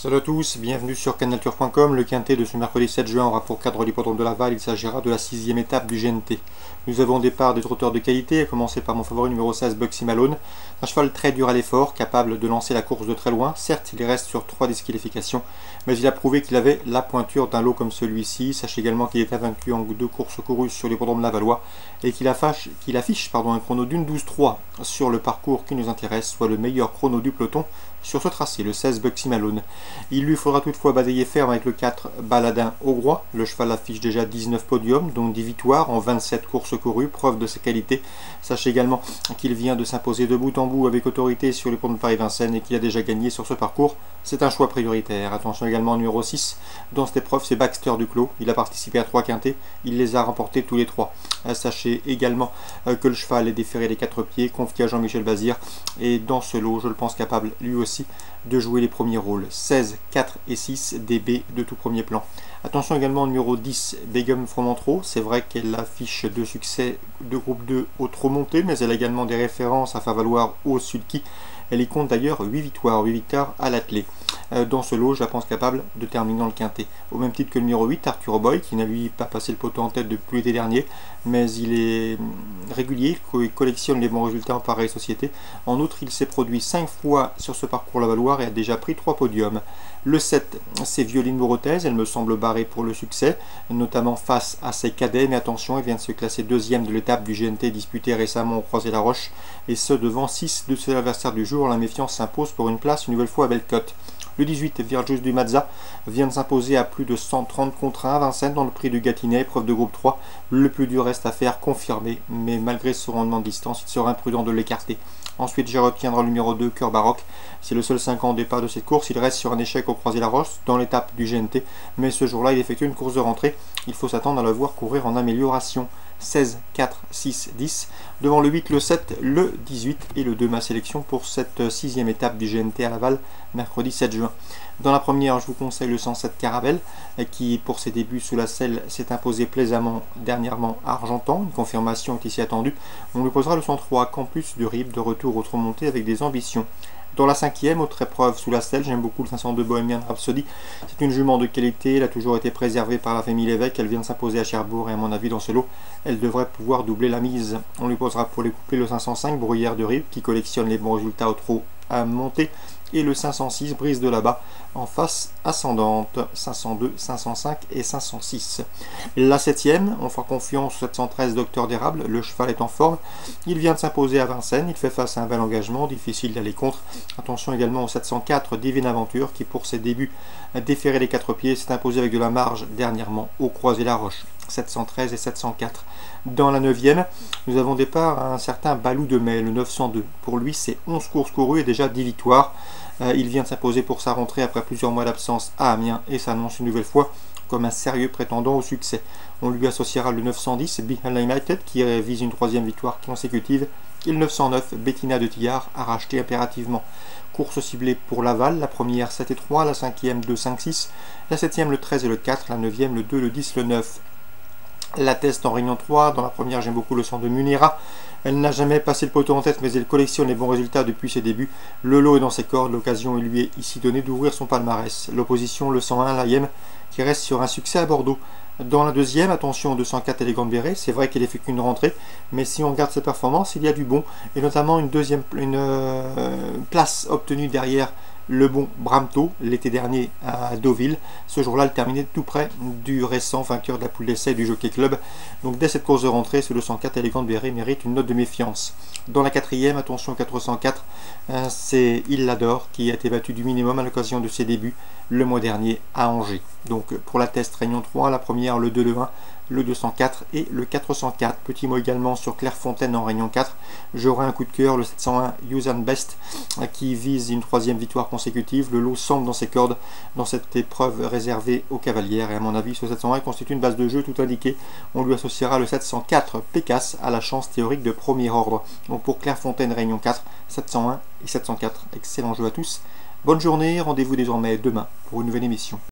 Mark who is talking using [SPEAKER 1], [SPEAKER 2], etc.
[SPEAKER 1] Salut à tous, bienvenue sur canalturf.com. Le quintet de ce mercredi 7 juin aura pour cadre l'hippodrome de Laval. Il s'agira de la 6e étape du GNT. Nous avons au départ des trotteurs de qualité, à commencer par mon favori numéro 16, Bugsy Malone. Un cheval très dur à l'effort, capable de lancer la course de très loin. Certes, il reste sur 3 disqualifications, mais il a prouvé qu'il avait la pointure d'un lot comme celui-ci. Sachez également qu'il est invaincu en 2 courses courues sur l'hippodrome lavallois et qu'il affiche un chrono d'une 12-3 sur le parcours qui nous intéresse, soit le meilleur chrono du peloton sur ce tracé, le 16 Bugsy Malone. Il lui faudra toutefois batailler ferme avec le 4 Baladin Hongrois. Le cheval affiche déjà 19 podiums, dont 10 victoires en 27 courses courues, preuve de ses qualités. Sachez également qu'il vient de s'imposer de bout en bout avec autorité sur les ponts de Paris-Vincennes et qu'il a déjà gagné sur ce parcours. C'est un choix prioritaire. Attention également au numéro 6. Dans cette épreuve, c'est Baxter Duclos. Il a participé à 3 quintets. Il les a remportés tous les 3. Sachez également que le cheval est déféré des 4 pieds, confié à Jean-Michel Bazir. Et dans ce lot, je le pense capable lui aussi de jouer les premiers rôles. 16, 4 et 6 DB de tout premier plan. Attention également au numéro 10, Begum Fromentro. C'est vrai qu'elle affiche 2 succès de groupe 2 au trop monté, mais elle a également des références à faire valoir au sulky. Elle y compte d'ailleurs 8 victoires à l'attelé. Dans ce lot, je la pense capable de terminer dans le quintet. Au même titre que le numéro 8, Arthur Boy, qui n'a lui pas passé le poteau en tête depuis l'été dernier, mais il est régulier, il collectionne les bons résultats en pareille société. En outre, il s'est produit 5 fois sur ce parcours lavallois et a déjà pris 3 podiums. Le 7, c'est Violine Morotaise, elle me semble barrée pour le succès, notamment face à ses cadets, mais attention, elle vient de se classer 2e de l'étape du GNT disputée récemment au Croisé-la-Roche, et ce devant 6 de ses adversaires du jour. La méfiance s'impose pour une place une nouvelle fois à Bellecote. Le 18, Virtus du Mazza, vient de s'imposer à plus de 130 contre 1 à Vincennes dans le prix du Gâtinais, épreuve de groupe 3. Le plus dur reste à faire, confirmé, mais malgré son rendement de distance, il sera imprudent de l'écarter. Ensuite, je retiendrai le numéro 2, Cœur Baroque. C'est le seul 5 ans au départ de cette course. Il reste sur un échec au Croisé-la-Roche dans l'étape du GNT, mais ce jour-là, il effectue une course de rentrée. Il faut s'attendre à le voir courir en amélioration. 16, 4, 6, 10. Devant le 8, le 7, le 18 et le 2, ma sélection pour cette 6e étape du GNT à Laval, mercredi 7 juin. Dans la première, je vous conseille le 107 Caravelle, qui pour ses débuts sous la selle s'est imposé plaisamment dernièrement à Argentan. Une confirmation est ici attendue. On lui posera le 103 Campus de Ribes, de retour au monté avec des ambitions. Dans la 5e, autre épreuve sous la selle, j'aime beaucoup le 502 Bohemian Rhapsody. C'est une jument de qualité, elle a toujours été préservée par la famille Lévesque, elle vient de s'imposer à Cherbourg et à mon avis dans ce lot, elle devrait pouvoir doubler la mise. On lui posera pour les coupler le 505 Bruyère de Rive qui collectionne les bons résultats au trot à monter et le 506 Brise de là-bas en face ascendante, 502, 505 et 506. La 7e, on fera confiance au 713 Docteur d'Érable, le cheval est en forme, il vient de s'imposer à Vincennes, il fait face à un bel engagement, difficile d'aller contre. Attention également au 704 Divine Aventure qui pour ses débuts a déféré les 4 pieds, s'est imposé avec de la marge dernièrement au Croisé-la-Roche. 713 et 704. Dans la 9e, nous avons départ un certain Balou de Mai, le 902. Pour lui, c'est 11 courses courues et déjà 10 victoires. Il vient de s'imposer pour sa rentrée après plusieurs mois d'absence à Amiens et s'annonce une nouvelle fois comme un sérieux prétendant au succès. On lui associera le 910 Behind United qui vise une 3e victoire consécutive et le 909 Bettina de Tillard à racheter impérativement. Course ciblée pour Laval, la première 7 et 3, la 5e 2, 5, 6, la 7e le 13 et le 4, la 9e le 2, le 10, le 9. La teste en réunion 3, dans la première j'aime beaucoup le sang de Munira. Elle n'a jamais passé le poteau en tête mais elle collectionne les bons résultats depuis ses débuts. Le lot est dans ses cordes, l'occasion lui est ici donnée d'ouvrir son palmarès. L'opposition le 101 l'AIM qui reste sur un succès à Bordeaux. Dans la 2e, attention au 204 Élégante Béret, c'est vrai qu'elle effectue une rentrée, mais si on regarde ses performances, il y a du bon, et notamment une place obtenue derrière le bon Bramto l'été dernier à Deauville. Ce jour-là, elle terminait tout près du récent vainqueur de la poule d'essai du Jockey Club. Donc dès cette course de rentrée, ce 204 Élégante Béret mérite une note de méfiance. Dans la 4e, attention au 404, c'est Il l'adore qui a été battu du minimum à l'occasion de ses débuts le mois dernier à Angers. Donc pour la test Réunion 3, la première, le 2, le 1, le 204 et le 404. Petit mot également sur Clairefontaine en Réunion 4. J'aurai un coup de cœur, le 701 Use and Best qui vise une 3e victoire consécutive. Le lot semble dans ses cordes dans cette épreuve réservée aux cavalières et à mon avis ce 701 constitue une base de jeu tout indiquée. On lui associera le 704 Pécasse à la chance théorique de premier ordre. Donc pour Clairefontaine Réunion 4, 701 et 704. Excellent jeu à tous. Bonne journée, rendez-vous désormais demain pour une nouvelle émission.